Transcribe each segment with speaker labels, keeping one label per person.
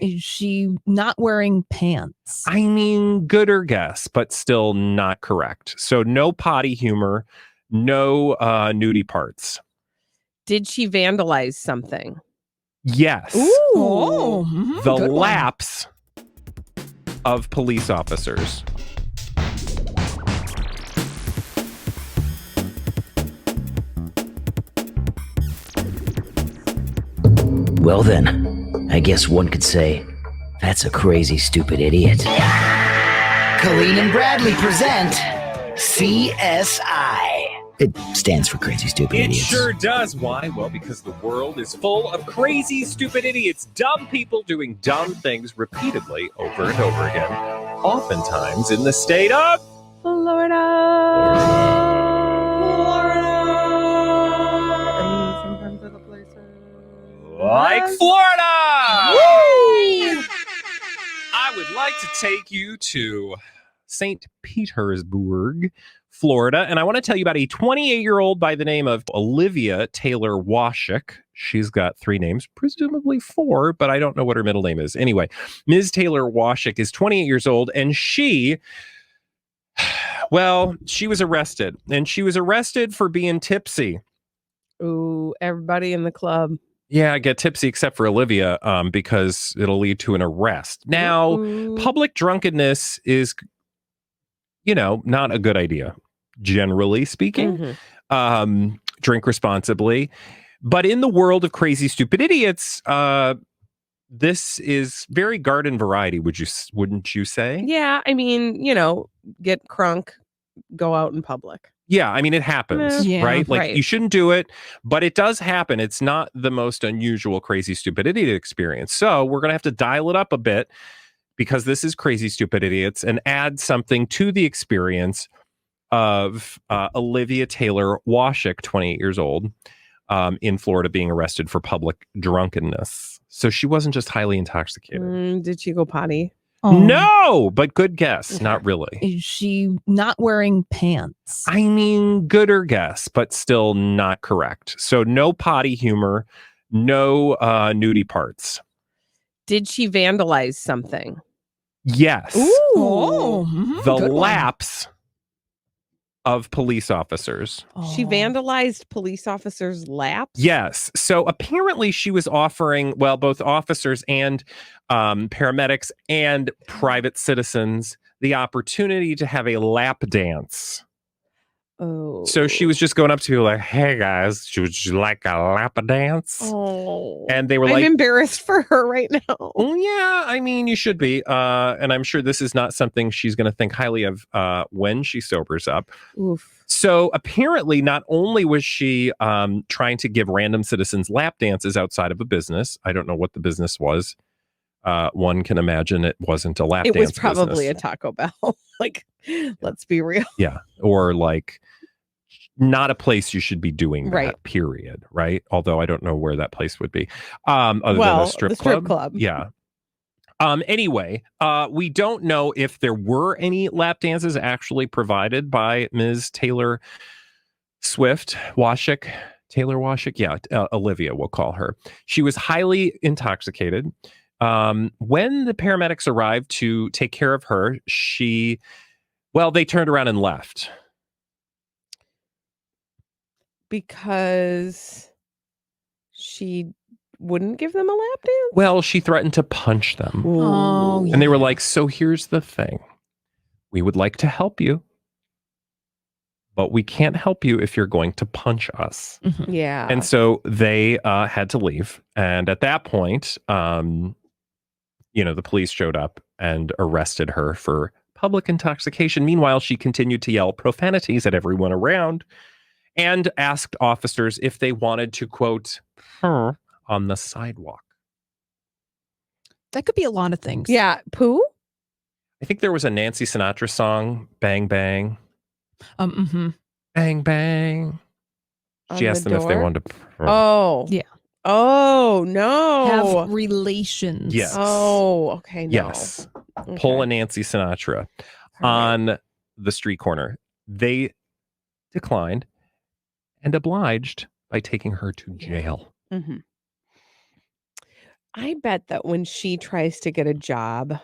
Speaker 1: Is she not wearing pants?
Speaker 2: I mean, gooder guess, but still not correct. So no potty humor, no nudie parts.
Speaker 3: Did she vandalize something?
Speaker 2: Yes.
Speaker 1: Oh,
Speaker 2: The
Speaker 1: good one.
Speaker 2: lapse of police officers.
Speaker 4: Well then, I guess one could say, that's a crazy, stupid idiot. Colleen and Bradley present CSI. It stands for Crazy Stupid
Speaker 2: It
Speaker 4: Idiots.
Speaker 2: sure does. Why? Well, because the world is full of crazy, stupid idiots, dumb people doing dumb things repeatedly over and over again, oftentimes in the state of
Speaker 3: Florida. And sometimes other places.
Speaker 2: like Florida.
Speaker 3: Woo!
Speaker 2: I would like to take you to St. Petersburg, Florida, and I want to tell you about a 28-year-old by the name of Olivia Taylor Washik. She's got 3 names, presumably 4, but I don't know what her middle name is. Anyway, Ms. Taylor Washik is 28 years old, and she was arrested, and she was arrested for being tipsy.
Speaker 3: Ooh, everybody in the club.
Speaker 2: Yeah, get tipsy except for Olivia, because it'll lead to an arrest. Now, public drunkenness is, not a good idea, generally speaking.
Speaker 3: Mm-hmm.
Speaker 2: Drink responsibly. But in the world of crazy, stupid idiots, this is very garden variety, wouldn't you say?
Speaker 3: Yeah, I mean, get crunk, go out in public.
Speaker 2: Yeah, I mean, it happens,
Speaker 1: Yeah,
Speaker 2: right? Like,
Speaker 3: right.
Speaker 2: you shouldn't do it, but it does happen. It's not the most unusual crazy, stupid idiot experience. So we're going to have to dial it up a bit because this is crazy, stupid idiots, and add something to the experience of Olivia Taylor Washik, 28 years old, in Florida, being arrested for public drunkenness. So she wasn't just highly intoxicated.
Speaker 3: Did she go potty?
Speaker 1: Oh.
Speaker 2: No, but good guess.
Speaker 3: Okay.
Speaker 2: Not really.
Speaker 1: Is she not wearing pants?
Speaker 2: I mean, gooder guess, but still not correct. So no potty humor, no nudie parts.
Speaker 3: Did she vandalize something?
Speaker 2: Yes.
Speaker 1: Oh,
Speaker 2: The
Speaker 1: good one.
Speaker 2: lapse of police officers.
Speaker 3: She vandalized police officers' laps?
Speaker 2: Yes. So apparently she was offering, both officers and paramedics and private citizens the opportunity to have a lap dance.
Speaker 3: Oh.
Speaker 2: So she was just going up to you like, hey guys, would you like a lap dance?
Speaker 3: Oh.
Speaker 2: And they were
Speaker 3: I'm
Speaker 2: like,
Speaker 3: embarrassed for her right now.
Speaker 2: oh, yeah, I mean, you should be. And I'm sure this is not something she's going to think highly of when she sobers up.
Speaker 3: Oof.
Speaker 2: So apparently, not only was she trying to give random citizens lap dances outside of a business, I don't know what the business was. One can imagine it wasn't a lap dance.
Speaker 3: It was probably
Speaker 2: business.
Speaker 3: a Taco Bell. Let's be real.
Speaker 2: Yeah. Or not a place you should be doing that,
Speaker 3: Right.
Speaker 2: period. Right. Although I don't know where that place would be. Other than a strip
Speaker 3: the
Speaker 2: club.
Speaker 3: strip club.
Speaker 2: Yeah. Anyway, we don't know if there were any lap dances actually provided by Ms. Taylor Washik. Yeah, Olivia, we'll call her. She was highly intoxicated. When the paramedics arrived to take care of her, they turned around and left.
Speaker 3: Because she wouldn't give them a lap dance?
Speaker 2: Well, she threatened to punch them.
Speaker 1: Oh,
Speaker 2: And they were like, so here's the thing. We would like to help you, but we can't help you if you're going to punch us.
Speaker 1: Mhm.
Speaker 3: Yeah.
Speaker 2: And so they had to leave. And at that point, the police showed up and arrested her for public intoxication. Meanwhile, she continued to yell profanities at everyone around and asked officers if they wanted to, quote, her on the sidewalk.
Speaker 1: That could be a lot of things.
Speaker 3: Yeah. Poo?
Speaker 2: I think there was a Nancy Sinatra song, Bang Bang. Bang Bang. She
Speaker 3: On
Speaker 2: asked
Speaker 3: the
Speaker 2: them if they
Speaker 3: door?
Speaker 2: wanted to.
Speaker 3: Oh.
Speaker 1: Yeah.
Speaker 3: Oh, no.
Speaker 1: Have relations.
Speaker 2: Yes.
Speaker 3: Oh, okay. No.
Speaker 2: Yes.
Speaker 3: Okay.
Speaker 2: Pull a Nancy Sinatra on the street corner. They declined and obliged by taking her to jail.
Speaker 3: Mm-hmm. I bet that when she tries to get a job,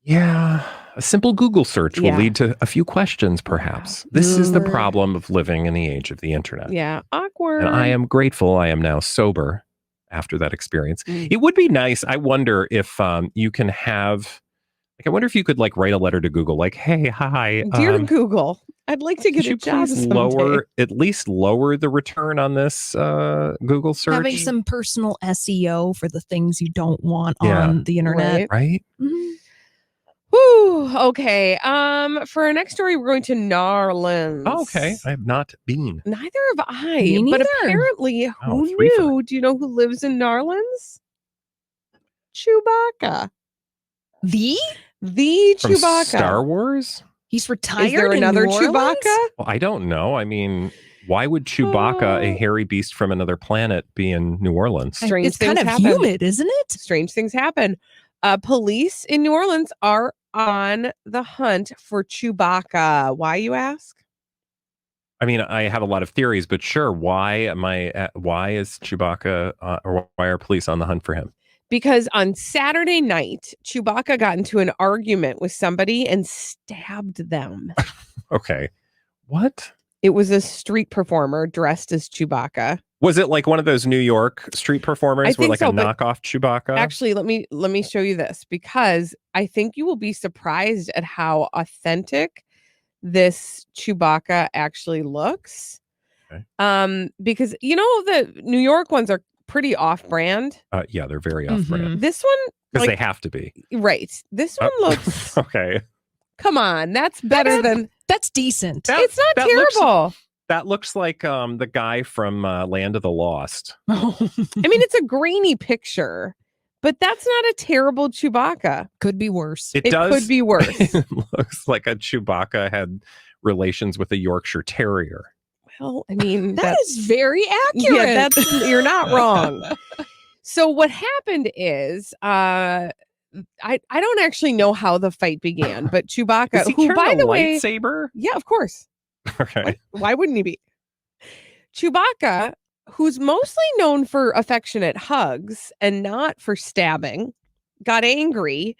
Speaker 2: Yeah. A simple Google search will
Speaker 3: Yeah.
Speaker 2: lead to a few questions, perhaps. This is the problem of living in the age of the internet.
Speaker 3: yeah, awkward.
Speaker 2: And I am grateful I am now sober after that experience.
Speaker 3: Mm.
Speaker 2: It would be nice. I wonder if you can have, like, I wonder if you could like write a letter to Google, like, hey, hi.
Speaker 3: Dear Google, I'd like to get
Speaker 2: Could
Speaker 3: a
Speaker 2: you
Speaker 3: job
Speaker 2: please
Speaker 3: someday.
Speaker 2: at least lower the return on this Google search?
Speaker 1: Having some personal SEO for the things you don't want
Speaker 2: Yeah.
Speaker 1: on the internet.
Speaker 2: Right?
Speaker 1: Mhm.
Speaker 3: Whew, okay. For our next story, we're going to Narlands.
Speaker 2: Oh, okay. I have not been.
Speaker 3: Neither have I.
Speaker 1: Me
Speaker 3: But
Speaker 1: neither.
Speaker 3: apparently,
Speaker 2: Oh,
Speaker 3: who
Speaker 2: three for
Speaker 3: knew? Do you know who lives in Narlands? Chewbacca.
Speaker 1: The?
Speaker 3: The
Speaker 2: From
Speaker 3: Chewbacca.
Speaker 2: Star Wars?
Speaker 1: He's retired.
Speaker 3: Is there
Speaker 1: in
Speaker 3: another
Speaker 1: New Orleans?
Speaker 3: Chewbacca?
Speaker 2: Well, I don't know. I mean, why would Chewbacca, a hairy beast from another planet, be in New Orleans?
Speaker 3: Strange
Speaker 1: It's kind
Speaker 3: things
Speaker 1: of
Speaker 3: happen.
Speaker 1: humid, isn't it?
Speaker 3: Strange things happen. Police in New Orleans are on the hunt for Chewbacca. Why, you ask?
Speaker 2: I mean, I have a lot of theories, but sure. Why is Chewbacca or why are police on the hunt for him?
Speaker 3: Because on Saturday night, Chewbacca got into an argument with somebody and stabbed them.
Speaker 2: Okay. What?
Speaker 3: It was a street performer dressed as Chewbacca.
Speaker 2: Was it like one of those New York street performers
Speaker 3: I
Speaker 2: with
Speaker 3: think
Speaker 2: like
Speaker 3: so,
Speaker 2: a
Speaker 3: but
Speaker 2: knockoff Chewbacca?
Speaker 3: Actually, let me show you this, because I think you will be surprised at how authentic this Chewbacca actually looks.
Speaker 2: Okay.
Speaker 3: Because the New York ones are pretty off-brand.
Speaker 2: Yeah, they're very off-brand
Speaker 3: This one,
Speaker 2: because
Speaker 3: like,
Speaker 2: they have to be.
Speaker 3: right? This one looks.
Speaker 2: Okay.
Speaker 3: Come on, that's better than.
Speaker 1: That's decent.
Speaker 3: It's not
Speaker 2: that looks-
Speaker 3: terrible.
Speaker 2: That looks like the guy from Land of the Lost.
Speaker 3: I mean, it's a grainy picture, but that's not a terrible Chewbacca.
Speaker 1: Could be worse.
Speaker 3: It could be worse.
Speaker 2: It looks like a Chewbacca had relations with a Yorkshire Terrier.
Speaker 3: Well, I mean,
Speaker 1: that is very accurate.
Speaker 3: Yeah, you're not wrong. So what happened is, I don't actually know how the fight began, but Chewbacca,
Speaker 2: Is he
Speaker 3: who, by
Speaker 2: carrying a
Speaker 3: the way,
Speaker 2: lightsaber?
Speaker 3: yeah, of course.
Speaker 2: Okay.
Speaker 3: Why wouldn't he be? Chewbacca, who's mostly known for affectionate hugs and not for stabbing, got angry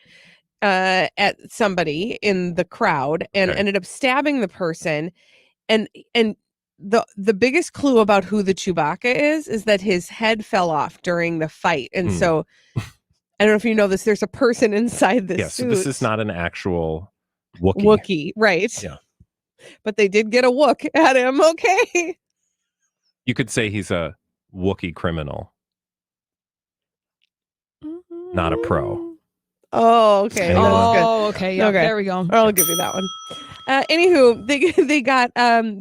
Speaker 3: at somebody in the crowd and
Speaker 2: Okay.
Speaker 3: ended up stabbing the person. And the biggest clue about who the Chewbacca is that his head fell off during the fight. And so I don't know if you know this, there's a person inside this
Speaker 2: Yes,
Speaker 3: suit.
Speaker 2: this is not an actual Wookiee.
Speaker 3: Wookiee, right?
Speaker 2: Yeah.
Speaker 3: But they did get a Wook at him, okay?
Speaker 2: You could say he's a Wookiee criminal, not a pro.
Speaker 3: Oh, okay.
Speaker 2: Anyway.
Speaker 3: That's good.
Speaker 1: Oh, okay. Yeah,
Speaker 3: Okay.
Speaker 1: there we go.
Speaker 3: I'll give you that one. Anywho,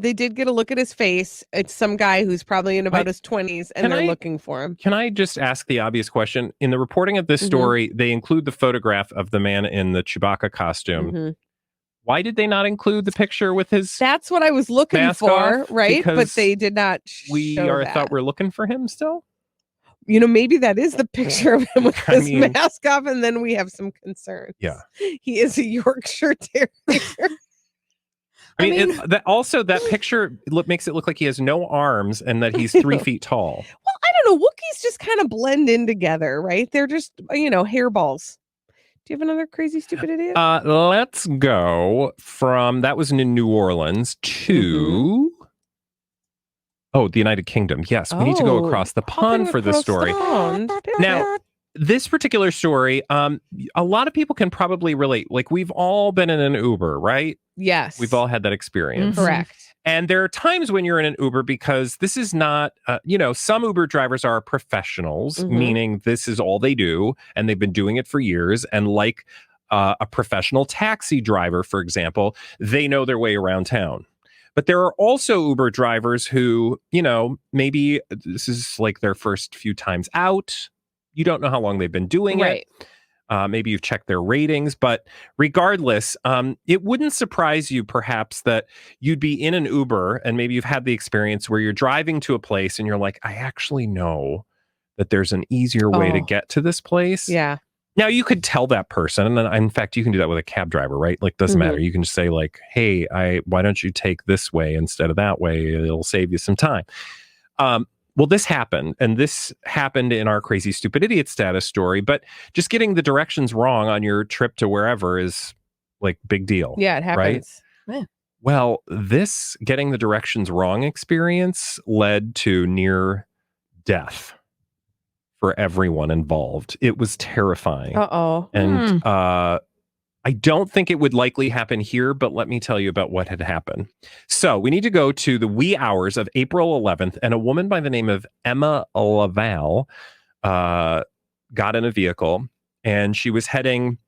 Speaker 3: they did get a look at his face. It's some guy who's probably in about his 20s, and
Speaker 2: Can
Speaker 3: they're
Speaker 2: I-
Speaker 3: looking for him.
Speaker 2: Can I just ask the obvious question? In the reporting of this
Speaker 3: Mhm.
Speaker 2: story, they include the photograph of the man in the Chewbacca costume.
Speaker 3: Mhm.
Speaker 2: Why did they not include the picture with his?
Speaker 3: That's what I was looking
Speaker 2: Mask
Speaker 3: for,
Speaker 2: off?
Speaker 3: right? But
Speaker 2: Because
Speaker 3: they did not.
Speaker 2: we
Speaker 3: show
Speaker 2: are
Speaker 3: that.
Speaker 2: thought we're looking for him still.
Speaker 3: Maybe that is the picture of him with
Speaker 2: I
Speaker 3: his
Speaker 2: mean-
Speaker 3: mask off, and then we have some concerns.
Speaker 2: Yeah.
Speaker 3: He is a Yorkshire Terrier.
Speaker 2: I mean, that picture makes it look like he has no arms and that he's 3 feet tall.
Speaker 3: Well, I don't know. Wookiees just kind of blend in together, right? They're just, hairballs. Do you have another crazy, stupid idiot?
Speaker 2: Let's go from that was in New Orleans to the United Kingdom. Yes, we need to go across the pond for this story. Now, this particular story, a lot of people can probably relate. Like, we've all been in an Uber, right?
Speaker 3: Yes.
Speaker 2: We've all had that experience.
Speaker 3: Correct.
Speaker 2: And there are times when you're in an Uber because this is not, some Uber drivers are professionals,
Speaker 3: Mhm.
Speaker 2: meaning this is all they do and they've been doing it for years. And like a professional taxi driver, for example, they know their way around town. But there are also Uber drivers who, maybe this is like their first few times out. You don't know how long they've been doing it. Maybe you've checked their ratings, but regardless, it wouldn't surprise you perhaps that you'd be in an Uber and maybe you've had the experience where you're driving to a place and you're like, I actually know that there's an easier way to get to this place.
Speaker 3: Yeah.
Speaker 2: Now you could tell that person, and then in fact, you can do that with a cab driver, right? Like, doesn't matter. You can just say like, hey, why don't you take this way instead of that way? It'll save you some time. well, this happened, and this happened in our crazy stupid idiot status story, but just getting the directions wrong on your trip to wherever is like big deal.
Speaker 3: Yeah, it happens.
Speaker 1: Right?
Speaker 2: Well, this getting the directions wrong experience led to near death for everyone involved. It was terrifying.
Speaker 3: Uh-oh.
Speaker 2: And I don't think it would likely happen here, but let me tell you about what had happened. So we need to go to the wee hours of April 11th, and a woman by the name of Emma Laval got in a vehicle, and she was heading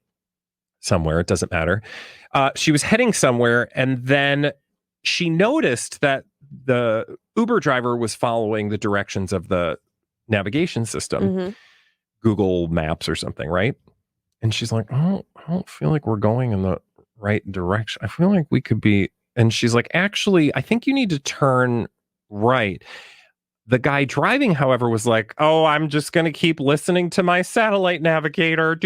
Speaker 2: somewhere. It doesn't matter. She was heading somewhere, and then she noticed that the Uber driver was following the directions of the navigation system, Google Maps or something, right? And she's like, oh, I don't feel like we're going in the right direction. I feel like we could be. And she's like, actually, I think you need to turn right. The guy driving, however, was like, oh, I'm just going to keep listening to my satellite navigator.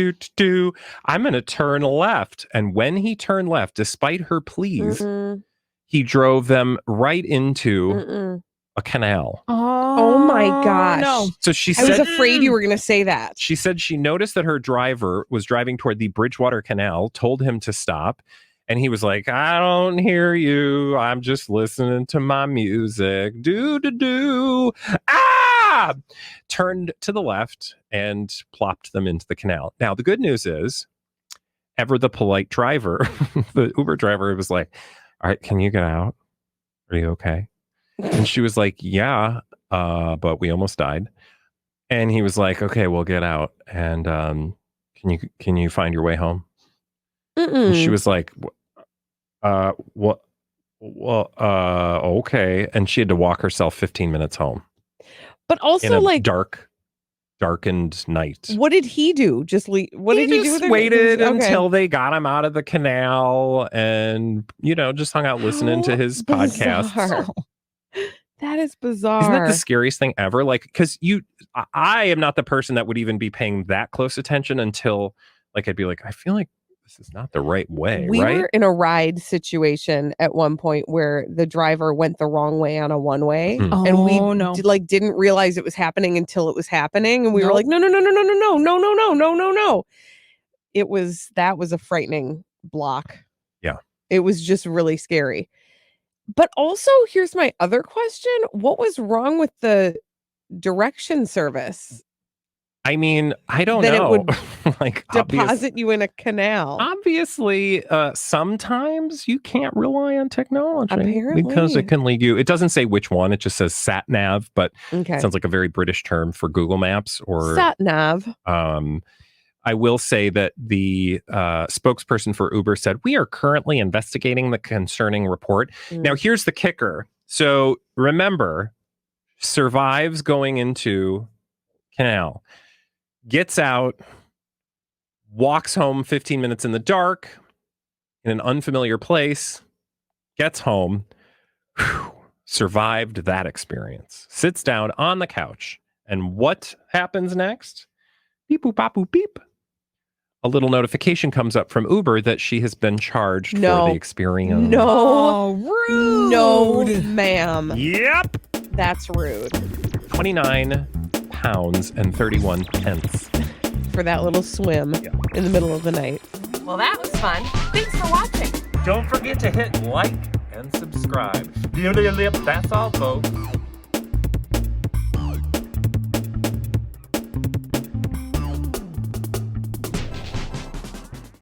Speaker 2: I'm going to turn left. And when he turned left, despite her pleas, he drove them right into a canal.
Speaker 3: Oh my gosh.
Speaker 1: No.
Speaker 2: So she
Speaker 3: I was
Speaker 2: said,
Speaker 3: afraid you were going to say that.
Speaker 2: she said she noticed that her driver was driving toward the Bridgewater Canal, told him to stop. And he was like, I don't hear you. I'm just listening to my music. Ah! Turned to the left and plopped them into the canal. Now, the good news is, ever the polite driver, the Uber driver was like, all right, can you get out? Are you okay? And she was like, yeah, but we almost died. And he was like, okay, we'll get out. And can you find your way home? And she was like, what? Well, okay. And she had to walk herself 15 minutes home.
Speaker 3: But also,
Speaker 2: in a
Speaker 3: like,
Speaker 2: darkened night.
Speaker 3: what did he do? Just leave? What did he do?
Speaker 2: Just
Speaker 3: with her?
Speaker 2: waited
Speaker 3: Okay.
Speaker 2: until they got him out of the canal, and just hung out listening to his podcast.
Speaker 3: Bizarre. That is bizarre.
Speaker 2: Isn't that the scariest thing ever? Like, because I am not the person that would even be paying that close attention until, like, I'd be like, I feel like this is not the right way,
Speaker 3: We
Speaker 2: right?
Speaker 3: were in a ride situation at one point where the driver went the wrong way on a one-way, and we didn't realize it was happening until it was happening, and we were like, no. That was a frightening block.
Speaker 2: Yeah.
Speaker 3: It was just really scary. But also, here's my other question. What was wrong with the direction service?
Speaker 2: I mean, I don't
Speaker 3: That
Speaker 2: know.
Speaker 3: it would
Speaker 2: like
Speaker 3: deposit you in a canal.
Speaker 2: Obviously, sometimes you can't rely on technology
Speaker 3: Apparently.
Speaker 2: because it can lead you. It doesn't say which one. It just says sat nav, but
Speaker 3: Okay.
Speaker 2: it sounds like a very British term for Google Maps or
Speaker 3: Sat nav.
Speaker 2: I will say that the spokesperson for Uber said, we are currently investigating the concerning report. Now, here's the kicker. So remember, survives going into canal, gets out, walks home 15 minutes in the dark in an unfamiliar place, gets home, survived that experience, sits down on the couch. And what happens next? Beep, boop, bop, boop, beep. A little notification comes up from Uber that she has been charged for the experience.
Speaker 3: No.
Speaker 1: Rude.
Speaker 3: No, ma'am.
Speaker 2: Yep.
Speaker 3: That's rude.
Speaker 2: £29 and 31 pence.
Speaker 3: For that little swim in the middle of the night. Well, that was fun. Thanks for watching.
Speaker 2: Don't forget to hit like and subscribe. That's all, folks.